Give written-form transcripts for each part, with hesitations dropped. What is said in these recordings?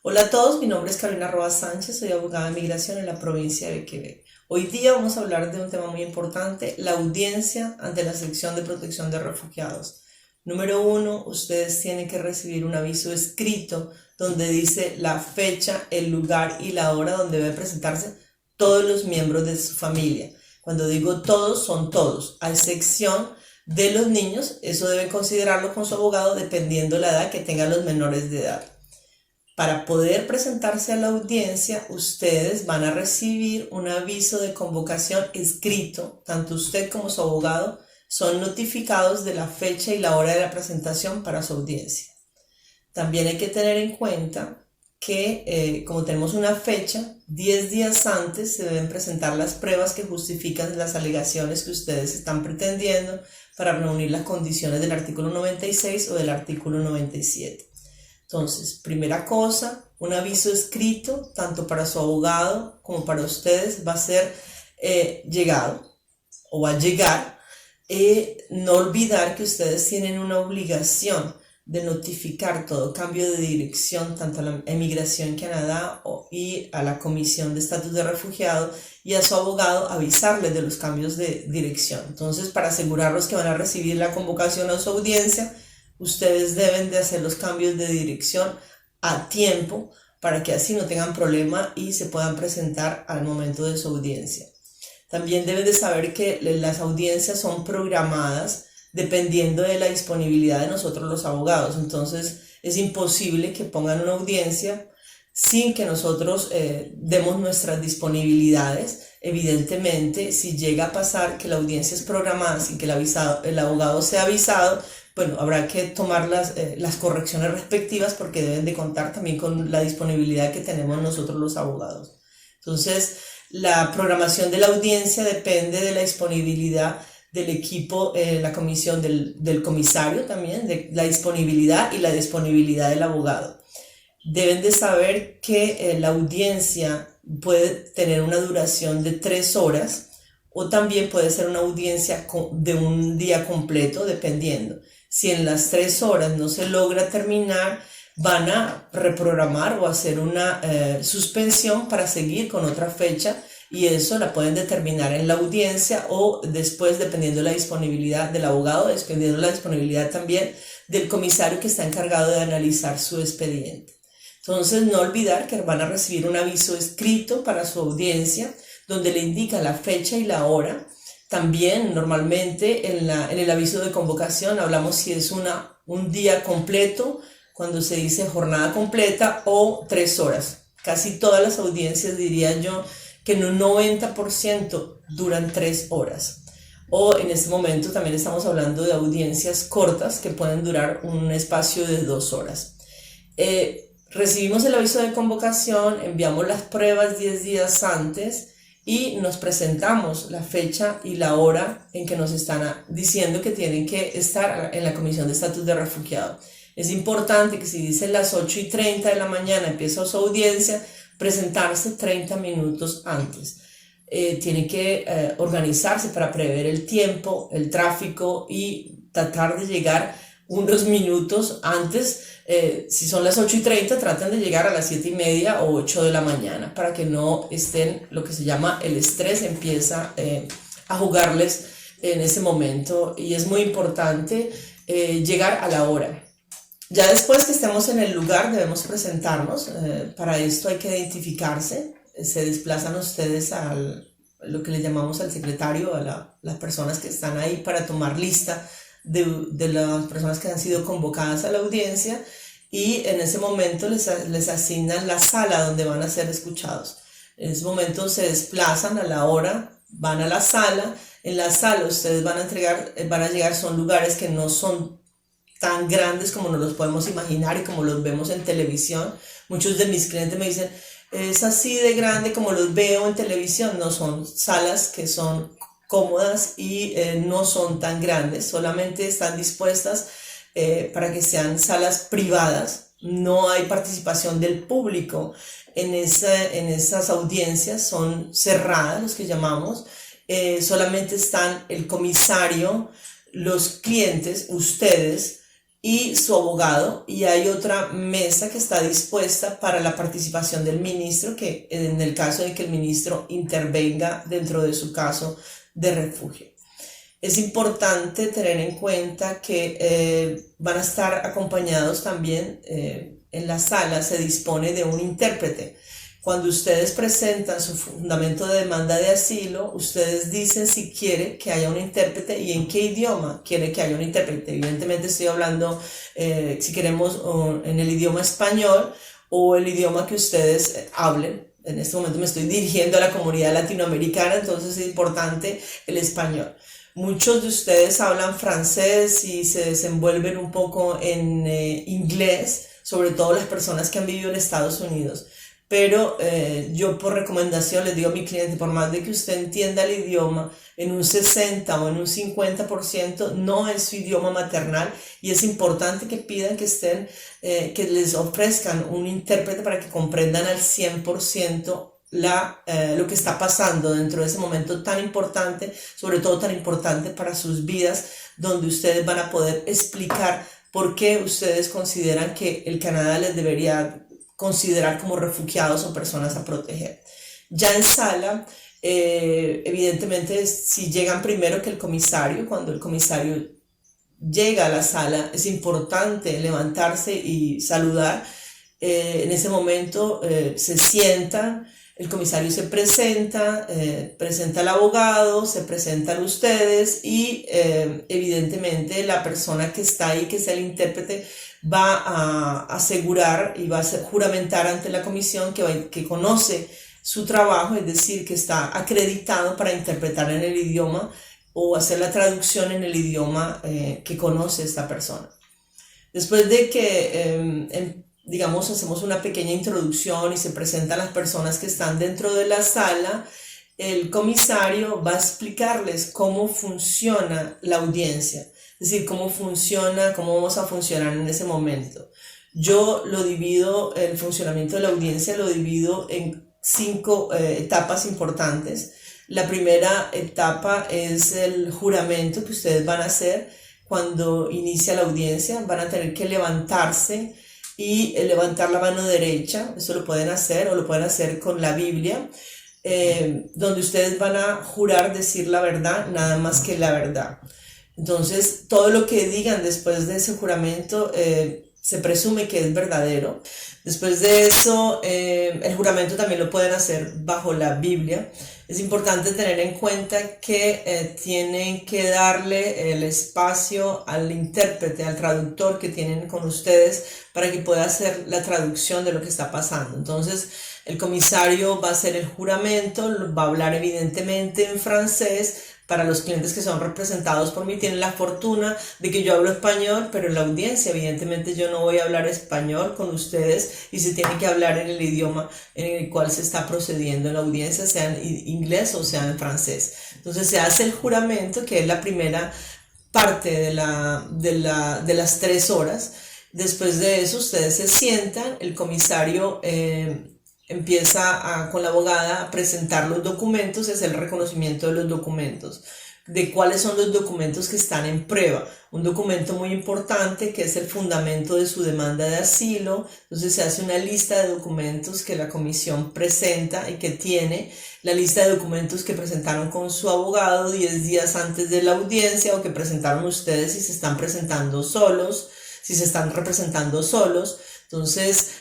Hola a todos, mi nombre es Carolina Roa Sánchez, soy abogada de migración en la provincia de Quebec. Hoy día vamos a hablar de un tema muy importante, la audiencia ante la sección de protección de refugiados. Número uno, ustedes tienen que recibir un aviso escrito donde dice la fecha, el lugar y la hora donde deben presentarse todos los miembros de su familia. Cuando digo todos, son todos, a excepción de los niños. Eso deben considerarlo con su abogado dependiendo la edad que tengan los menores de edad. Para poder presentarse a la audiencia, ustedes van a recibir un aviso de convocación escrito. Tanto usted como su abogado son notificados de la fecha y la hora de la presentación para su audiencia. También hay que tener en cuenta que como tenemos una fecha, 10 días antes se deben presentar las pruebas que justifican las alegaciones que ustedes están pretendiendo para reunir las condiciones del artículo 96 o del artículo 97. Entonces, primera cosa, un aviso escrito, tanto para su abogado como para ustedes, va a ser llegado o va a llegar. No olvidar que ustedes tienen una obligación de notificar todo cambio de dirección, tanto a la Emigración Canadá y a la Comisión de Estatus de Refugiado, y a su abogado avisarles de los cambios de dirección. Entonces, para asegurarlos que van a recibir la convocación a su audiencia, ustedes deben de hacer los cambios de dirección a tiempo para que así no tengan problema y se puedan presentar al momento de su audiencia. También deben de saber que las audiencias son programadas dependiendo de la disponibilidad de nosotros los abogados. Entonces es imposible que pongan una audiencia sin que nosotros demos nuestras disponibilidades. Evidentemente, si llega a pasar que la audiencia es programada sin que el abogado sea avisado, bueno, habrá que tomar las correcciones respectivas, porque deben de contar también con la disponibilidad que tenemos nosotros los abogados. Entonces, la programación de la audiencia depende de la disponibilidad del equipo, la comisión del comisario también, de la disponibilidad y la disponibilidad del abogado. Deben de saber que la audiencia puede tener una duración de 3 horas o también puede ser una audiencia de un día completo, dependiendo. Si en las 3 horas no se logra terminar, van a reprogramar o hacer una suspensión para seguir con otra fecha, y eso la pueden determinar en la audiencia o después, dependiendo de la disponibilidad del abogado, dependiendo de la disponibilidad también del comisario que está encargado de analizar su expediente. Entonces, no olvidar que van a recibir un aviso escrito para su audiencia donde le indica la fecha y la hora. También normalmente en el aviso de convocación hablamos si es un día completo, cuando se dice jornada completa, o 3 horas. Casi todas las audiencias, diría yo, que en un 90% duran 3 horas. O en este momento también estamos hablando de audiencias cortas que pueden durar un espacio de 2 horas. Recibimos el aviso de convocación, enviamos las pruebas 10 días antes y nos presentamos la fecha y la hora en que nos están diciendo que tienen que estar en la Comisión de Estatus de Refugiado. Es importante que si dicen las 8:30 de la mañana empieza su audiencia, presentarse 30 minutos antes. Tienen que organizarse para prever el tiempo, el tráfico, y tratar de llegar unos minutos antes. Si son las 8:30, tratan de llegar a las 7:30 o 8 de la mañana para que no estén, lo que se llama el estrés empieza a jugarles en ese momento, y es muy importante llegar a la hora. Ya después que estemos en el lugar debemos presentarnos. Para esto hay que identificarse. Se desplazan ustedes a lo que le llamamos al secretario, a las personas que están ahí para tomar lista de las personas que han sido convocadas a la audiencia, y en ese momento les asignan la sala donde van a ser escuchados. En ese momento se desplazan a la hora, van a la sala. En la sala ustedes van a llegar, son lugares que no son tan grandes como nos los podemos imaginar y como los vemos en televisión. Muchos de mis clientes me dicen, es así de grande como los veo en televisión. No, son salas que son cómodas y no son tan grandes, solamente están dispuestas para que sean salas privadas. No hay participación del público en esas audiencias, son cerradas, los que llamamos. Solamente están el comisario, los clientes, ustedes, y su abogado, y hay otra mesa que está dispuesta para la participación del ministro, que en el caso de que el ministro intervenga dentro de su caso de refugio. Es importante tener en cuenta que van a estar acompañados también en la sala, se dispone de un intérprete. Cuando ustedes presentan su fundamento de demanda de asilo, ustedes dicen si quiere que haya un intérprete y en qué idioma quiere que haya un intérprete. Evidentemente estoy hablando, si queremos, en el idioma español o el idioma que ustedes hablen. En este momento me estoy dirigiendo a la comunidad latinoamericana, entonces es importante el español. Muchos de ustedes hablan francés y se desenvuelven un poco en inglés, sobre todo las personas que han vivido en Estados Unidos. Pero yo por recomendación les digo a mi cliente, por más de que usted entienda el idioma en un 60 o en un 50%, no es su idioma maternal y es importante que pidan que que les ofrezcan un intérprete para que comprendan al 100% lo que está pasando dentro de ese momento tan importante, sobre todo tan importante para sus vidas, donde ustedes van a poder explicar por qué ustedes consideran que el Canadá les debería considerar como refugiados o personas a proteger. Ya en sala, evidentemente, si llegan primero que el comisario, cuando el comisario llega a la sala, es importante levantarse y saludar. En ese momento se sientan, el comisario se presenta, presenta al abogado, se presentan ustedes y evidentemente la persona que está ahí, que es el intérprete, va a asegurar y va a juramentar ante la comisión que conoce su trabajo, es decir, que está acreditado para interpretar en el idioma o hacer la traducción en el idioma que conoce esta persona. Después de que digamos, hacemos una pequeña introducción y se presentan las personas que están dentro de la sala, el comisario va a explicarles cómo funciona la audiencia, es decir, cómo vamos a funcionar en ese momento. Yo el funcionamiento de la audiencia lo divido en 5 etapas importantes. La primera etapa es el juramento que ustedes van a hacer cuando inicia la audiencia. Van a tener que levantarse y levantar la mano derecha. Eso lo pueden hacer o lo pueden hacer con la Biblia, donde ustedes van a jurar decir la verdad, nada más que la verdad. Entonces, todo lo que digan después de ese juramento se presume que es verdadero. Después de eso, el juramento también lo pueden hacer bajo la Biblia. Es importante tener en cuenta que tienen que darle el espacio al intérprete, al traductor que tienen con ustedes para que pueda hacer la traducción de lo que está pasando. Entonces, el comisario va a hacer el juramento, va a hablar evidentemente en francés. Para los clientes que son representados por mí tienen la fortuna de que yo hablo español, pero en la audiencia evidentemente yo no voy a hablar español con ustedes y se tiene que hablar en el idioma en el cual se está procediendo en la audiencia, sea en inglés o sea en francés. Entonces se hace el juramento, que es la primera parte de las 3 horas. Después de eso ustedes se sientan, el comisario empieza con la abogada a presentar los documentos, es el reconocimiento de los documentos, de cuáles son los documentos que están en prueba. Un documento muy importante que es el fundamento de su demanda de asilo. Entonces se hace una lista de documentos que la comisión presenta y que tiene la lista de documentos que presentaron con su abogado 10 días antes de la audiencia o que presentaron ustedes si se están presentando solos, si se están representando solos. Entonces,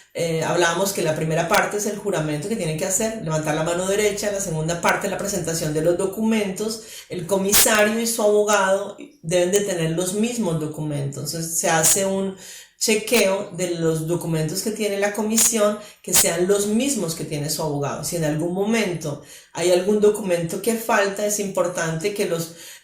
hablábamos que la primera parte es el juramento que tienen que hacer, levantar la mano derecha. La segunda parte es la presentación de los documentos. El comisario y su abogado deben de tener los mismos documentos. Entonces, se hace un chequeo de los documentos que tiene la comisión, que sean los mismos que tiene su abogado. Si en algún momento hay algún documento que falta, es importante que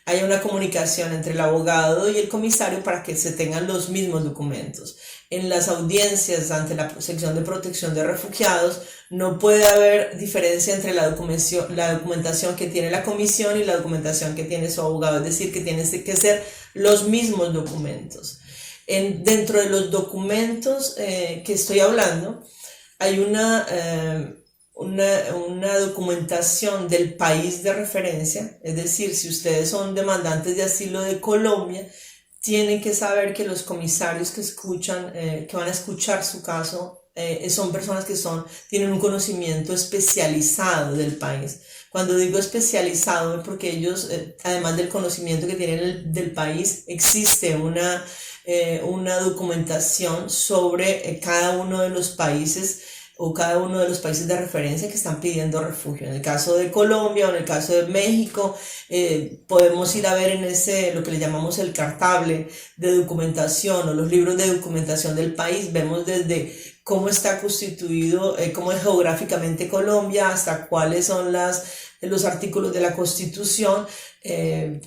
haya una comunicación entre el abogado y el comisario para que se tengan los mismos documentos. En las audiencias ante la sección de protección de refugiados no puede haber diferencia entre la documentación que tiene la comisión y la documentación que tiene su abogado, es decir, que tienen que ser los mismos documentos. Dentro de los documentos que estoy hablando, hay una documentación del país de referencia, es decir, si ustedes son demandantes de asilo de Colombia, tienen que saber que los comisarios que escuchan, que van a escuchar su caso, son personas que tienen un conocimiento especializado del país. Cuando digo especializado es porque ellos, además del conocimiento que tienen del país, existe una documentación sobre cada uno de los países o cada uno de los países de referencia que están pidiendo refugio. En el caso de Colombia o en el caso de México, podemos ir a ver en lo que le llamamos el cartable de documentación o los libros de documentación del país. Vemos desde cómo está constituido, cómo es geográficamente Colombia, hasta cuáles son los artículos de la Constitución,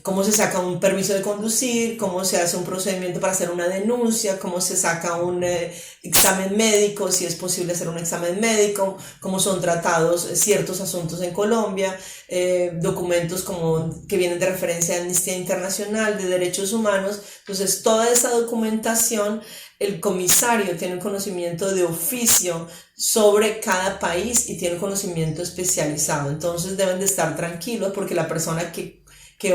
cómo se saca un permiso de conducir, cómo se hace un procedimiento para hacer una denuncia, cómo se saca un examen médico, si es posible hacer un examen médico, cómo son tratados ciertos asuntos en Colombia, documentos que vienen de referencia de Amnistía Internacional, de derechos humanos. Entonces, toda esa documentación, el comisario tiene un conocimiento de oficio sobre cada país y tiene un conocimiento especializado. Entonces deben de estar tranquilos porque la persona que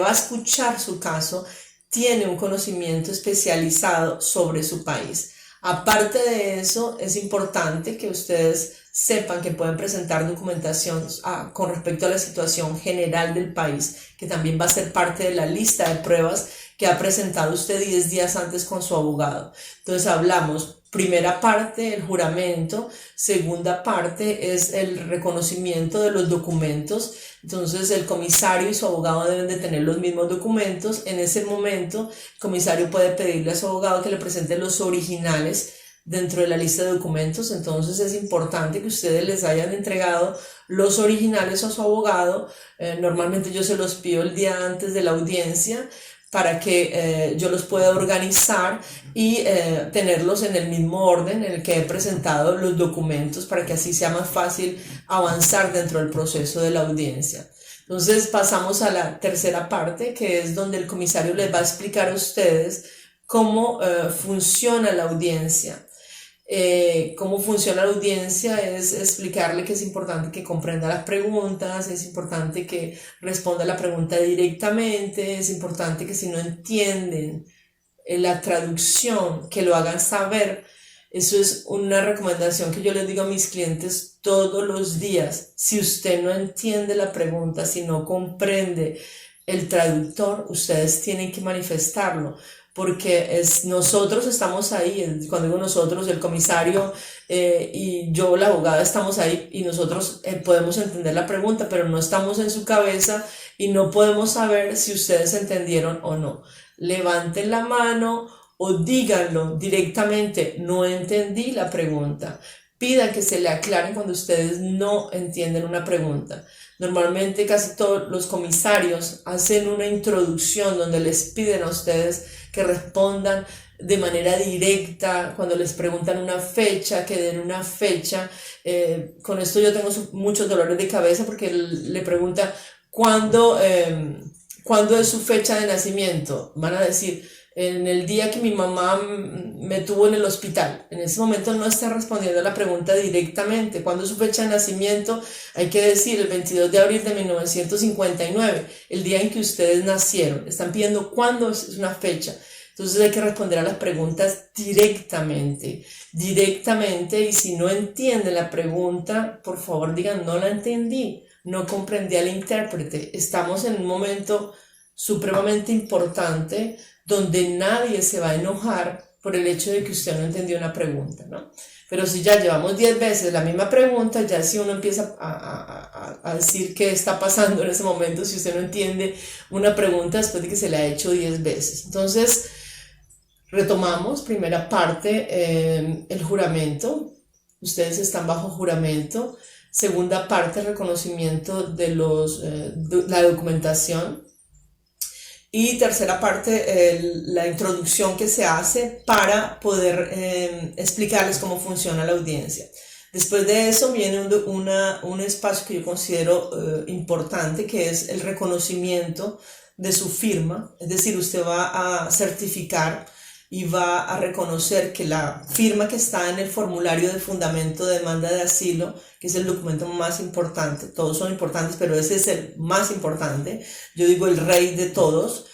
va a escuchar su caso tiene un conocimiento especializado sobre su país. Aparte de eso, es importante que ustedes sepan que pueden presentar documentación con respecto a la situación general del país, que también va a ser parte de la lista de pruebas que ha presentado usted 10 días antes con su abogado. Entonces hablamos, primera parte, el juramento, segunda parte es el reconocimiento de los documentos. Entonces el comisario y su abogado deben de tener los mismos documentos. En ese momento el comisario puede pedirle a su abogado que le presente los originales dentro de la lista de documentos. Entonces es importante que ustedes les hayan entregado los originales a su abogado. Normalmente yo se los pido el día antes de la audiencia para que yo los pueda organizar y tenerlos en el mismo orden en el que he presentado los documentos, para que así sea más fácil avanzar dentro del proceso de la audiencia. Entonces pasamos a la tercera parte, que es donde el comisario les va a explicar a ustedes cómo funciona la audiencia. Cómo funciona la audiencia es explicarle que es importante que comprenda las preguntas, es importante que responda la pregunta directamente, es importante que si no entienden la traducción, que lo hagan saber. Eso es una recomendación que yo les digo a mis clientes todos los días. Si usted no entiende la pregunta, si no comprende el traductor, ustedes tienen que manifestarlo, porque nosotros estamos ahí. Cuando digo nosotros, el comisario y yo, la abogada, estamos ahí, y nosotros podemos entender la pregunta, pero no estamos en su cabeza y no podemos saber si ustedes entendieron o no. Levanten la mano o díganlo directamente: no entendí la pregunta. Pidan que se le aclaren cuando ustedes no entienden una pregunta. Normalmente casi todos los comisarios hacen una introducción donde les piden a ustedes que respondan de manera directa. Cuando les preguntan una fecha, que den una fecha. Con esto yo tengo muchos dolores de cabeza, porque le pregunta ¿cuándo es su fecha de nacimiento? Van a decir: en el día que mi mamá me tuvo en el hospital. En ese momento no está respondiendo a la pregunta directamente. ¿Cuándo es su fecha de nacimiento? Hay que decir el 22 de abril de 1959, el día en que ustedes nacieron. Están pidiendo cuándo es una fecha. Entonces hay que responder a las preguntas directamente, y si no entienden la pregunta, por favor digan: no la entendí, no comprendí al intérprete. Estamos en un momento supremamente importante donde nadie se va a enojar por el hecho de que usted no entendió una pregunta, ¿no? Pero si ya llevamos 10 veces la misma pregunta, ya si uno empieza a decir qué está pasando en ese momento, si usted no entiende una pregunta después de que se le ha hecho 10 veces. Entonces, retomamos, primera parte, el juramento. Ustedes están bajo juramento. Segunda parte, reconocimiento de la documentación. Y tercera parte, la introducción que se hace para poder explicarles cómo funciona la audiencia. Después de eso viene un espacio que yo considero importante, que es el reconocimiento de su firma. Es decir, usted va a certificar y va a reconocer que la firma que está en el formulario de fundamento de demanda de asilo, que es el documento más importante, todos son importantes, pero ese es el más importante, yo digo el rey de todos,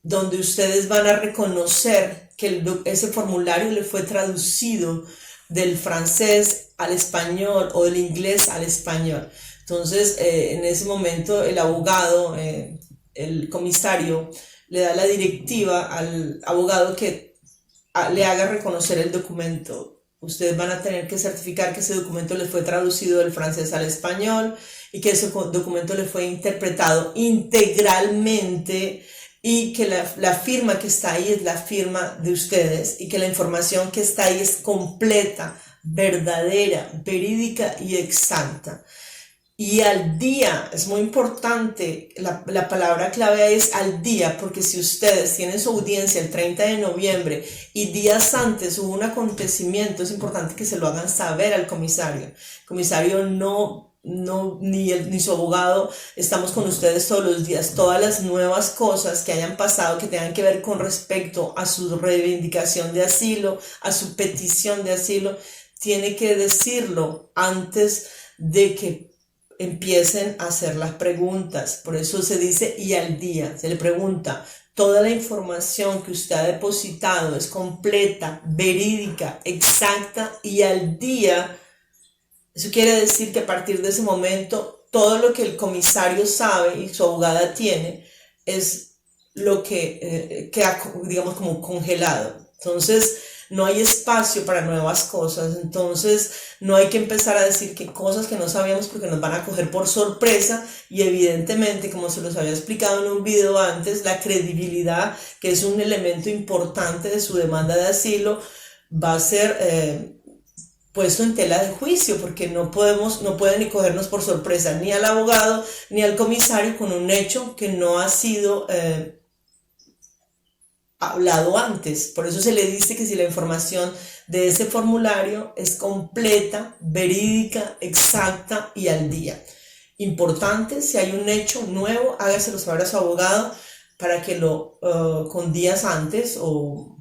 donde ustedes van a reconocer que ese formulario le fue traducido del francés al español o del inglés al español. Entonces, en ese momento el abogado, el comisario, le da la directiva al abogado que le haga reconocer el documento. Ustedes van a tener que certificar que ese documento les fue traducido del francés al español y que ese documento le fue interpretado integralmente y que la firma que está ahí es la firma de ustedes y que la información que está ahí es completa, verdadera, verídica y exacta. Y al día, es muy importante, la palabra clave es al día, porque si ustedes tienen su audiencia el 30 de noviembre y días antes hubo un acontecimiento, es importante que se lo hagan saber al comisario. El comisario ni su abogado, estamos con ustedes todos los días. Todas las nuevas cosas que hayan pasado que tengan que ver con respecto a su reivindicación de asilo, a su petición de asilo, tiene que decirlo antes de que empiecen a hacer las preguntas. Por eso se dice y al día. Se le pregunta, toda la información que usted ha depositado es completa, verídica, exacta y al día. Eso quiere decir que a partir de ese momento todo lo que el comisario sabe y su abogada tiene es lo que queda, digamos, como congelado. Entonces no hay espacio para nuevas cosas. Entonces no hay que empezar a decir que cosas que no sabíamos porque nos van a coger por sorpresa y evidentemente, como se los había explicado en un video antes, la credibilidad, que es un elemento importante de su demanda de asilo, va a ser puesto en tela de juicio, porque no pueden ni cogernos por sorpresa ni al abogado ni al comisario con un hecho que no ha sido hablado antes. Por eso se le dice que si la información de ese formulario es completa, verídica, exacta y al día. Importante, si hay un hecho nuevo, hágaselo saber a su abogado para que con días antes o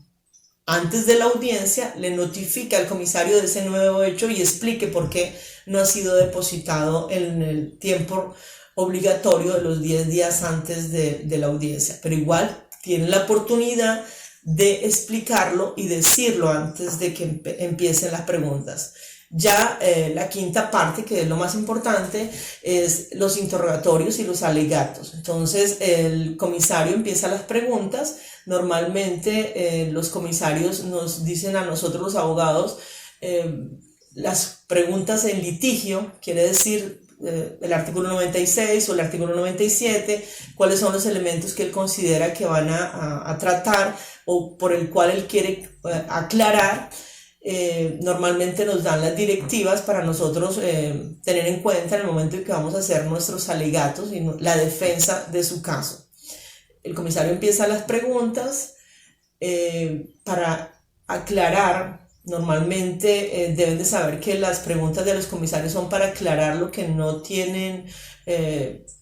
antes de la audiencia le notifique al comisario de ese nuevo hecho y explique por qué no ha sido depositado en el tiempo obligatorio de los 10 días antes de la audiencia. Pero igual tienen la oportunidad de explicarlo y decirlo antes de que empiecen las preguntas. Ya la quinta parte, que es lo más importante, es los interrogatorios y los alegatos. Entonces el comisario empieza las preguntas. Normalmente los comisarios nos dicen a nosotros los abogados las preguntas en litigio, quiere decir el artículo 96 o el artículo 97, cuáles son los elementos que él considera que van a tratar o por el cual él quiere aclarar. Normalmente nos dan las directivas para nosotros tener en cuenta en el momento en que vamos a hacer nuestros alegatos y la defensa de su caso. El comisario empieza las preguntas para aclarar. Normalmente deben de saber que las preguntas de los comisarios son para aclarar lo que no tienen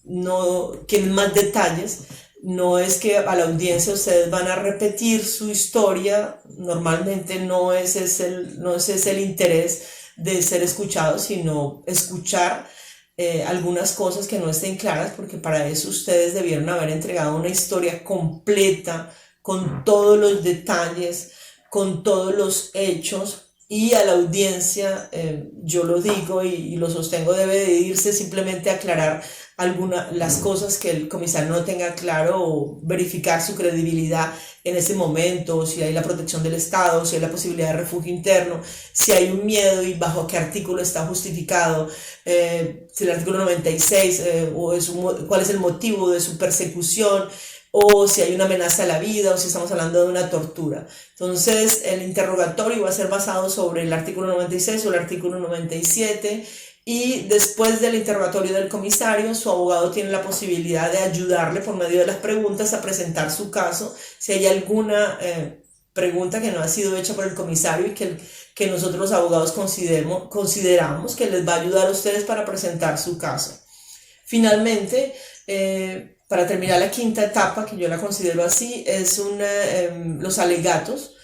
más detalles. No es que a la audiencia ustedes van a repetir su historia, normalmente no ese es el interés de ser escuchados, sino escuchar algunas cosas que no estén claras, porque para eso ustedes debieron haber entregado una historia completa, con todos los detalles, con todos los hechos, y a la audiencia, yo lo digo y lo sostengo, debe de irse simplemente a aclarar las cosas que el comisario no tenga claro o verificar su credibilidad en ese momento, si hay la protección del Estado, si hay la posibilidad de refugio interno, si hay un miedo y bajo qué artículo está justificado, si el artículo 96 cuál es el motivo de su persecución, o si hay una amenaza a la vida, o si estamos hablando de una tortura. Entonces el interrogatorio va a ser basado sobre el artículo 96 o el artículo 97, y después del interrogatorio del comisario, su abogado tiene la posibilidad de ayudarle por medio de las preguntas a presentar su caso, si hay alguna pregunta que no ha sido hecha por el comisario y que nosotros los abogados consideramos que les va a ayudar a ustedes para presentar su caso. Finalmente, para terminar la quinta etapa, que yo la considero así, es los alegatos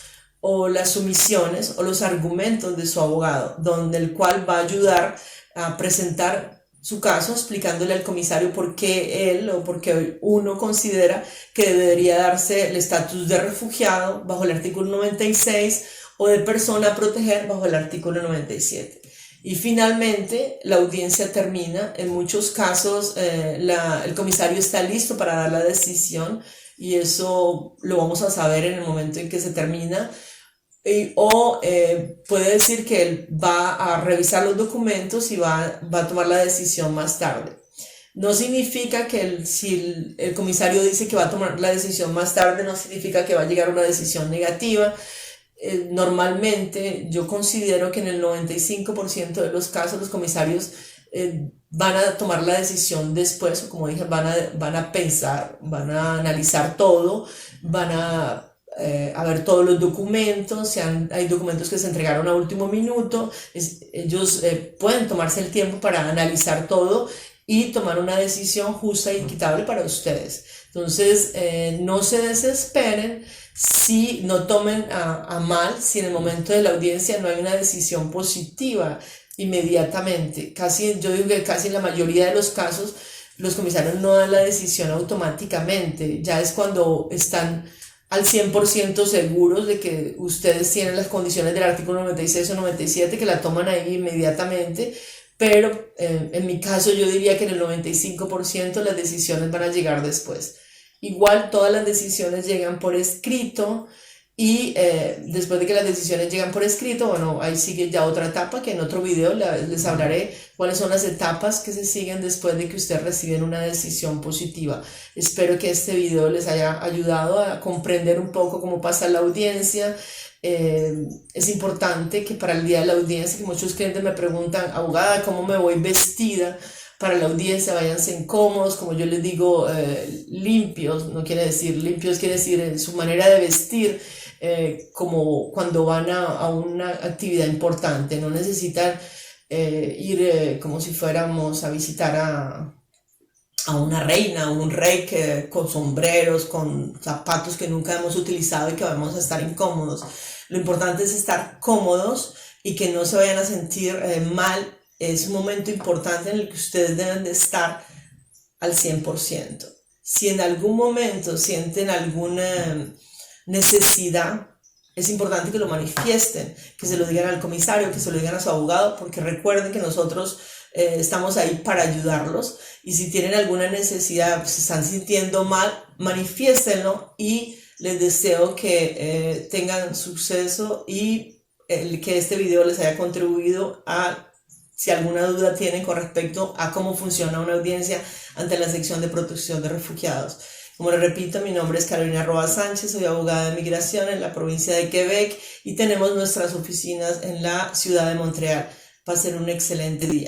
o las sumisiones o los argumentos de su abogado, donde el cual va a ayudar a presentar su caso, explicándole al comisario por qué él o por qué uno considera que debería darse el estatus de refugiado bajo el artículo 96 o de persona a proteger bajo el artículo 97. Y finalmente la audiencia termina. En muchos casos el comisario está listo para dar la decisión y eso lo vamos a saber en el momento en que se termina. O puede decir que él va a revisar los documentos y va a tomar la decisión más tarde. No significa que si el comisario dice que va a tomar la decisión más tarde, no significa que va a llegar a una decisión negativa. Normalmente yo considero que en el 95% de los casos los comisarios van a tomar la decisión después, o como dije, van a pensar, van a analizar todo, van a ver todos los documentos. Si hay documentos que se entregaron a último minuto, ellos pueden tomarse el tiempo para analizar todo y tomar una decisión justa y equitable para ustedes. Entonces, no se desesperen, si no tomen a mal si en el momento de la audiencia no hay una decisión positiva inmediatamente. Yo digo que casi en la mayoría de los casos los comisarios no dan la decisión automáticamente, ya es cuando están al 100% seguros de que ustedes tienen las condiciones del artículo 96 o 97, que la toman ahí inmediatamente. Pero en mi caso yo diría que en el 95% las decisiones van a llegar después. Igual todas las decisiones llegan por escrito y después de que las decisiones llegan por escrito, bueno, ahí sigue ya otra etapa que en otro video les hablaré cuáles son las etapas que se siguen después de que ustedes reciben una decisión positiva. Espero que este video les haya ayudado a comprender un poco cómo pasa la audiencia. Es importante que para el día de la audiencia, que muchos clientes me preguntan, abogada, ¿cómo me voy vestida para la audiencia? Váyanse incómodos, como yo les digo, limpios. No quiere decir limpios, quiere decir su manera de vestir, como cuando van a una actividad importante. No necesitan ir como si fuéramos a visitar a una reina o un rey con sombreros, con zapatos que nunca hemos utilizado y que vamos a estar incómodos. Lo importante es estar cómodos y que no se vayan a sentir mal. Es un momento importante en el que ustedes deben de estar al 100%. Si en algún momento sienten alguna necesidad, es importante que lo manifiesten, que se lo digan al comisario, que se lo digan a su abogado, porque recuerden que nosotros estamos ahí para ayudarlos. Y si tienen alguna necesidad, se están sintiendo mal, manifiéstenlo, y les deseo que tengan suceso y que este video les haya contribuido a, si alguna duda tienen con respecto a cómo funciona una audiencia ante la sección de protección de refugiados. Como les repito, mi nombre es Carolina Roa Sánchez, soy abogada de migración en la provincia de Quebec y tenemos nuestras oficinas en la ciudad de Montreal. Pasen un excelente día.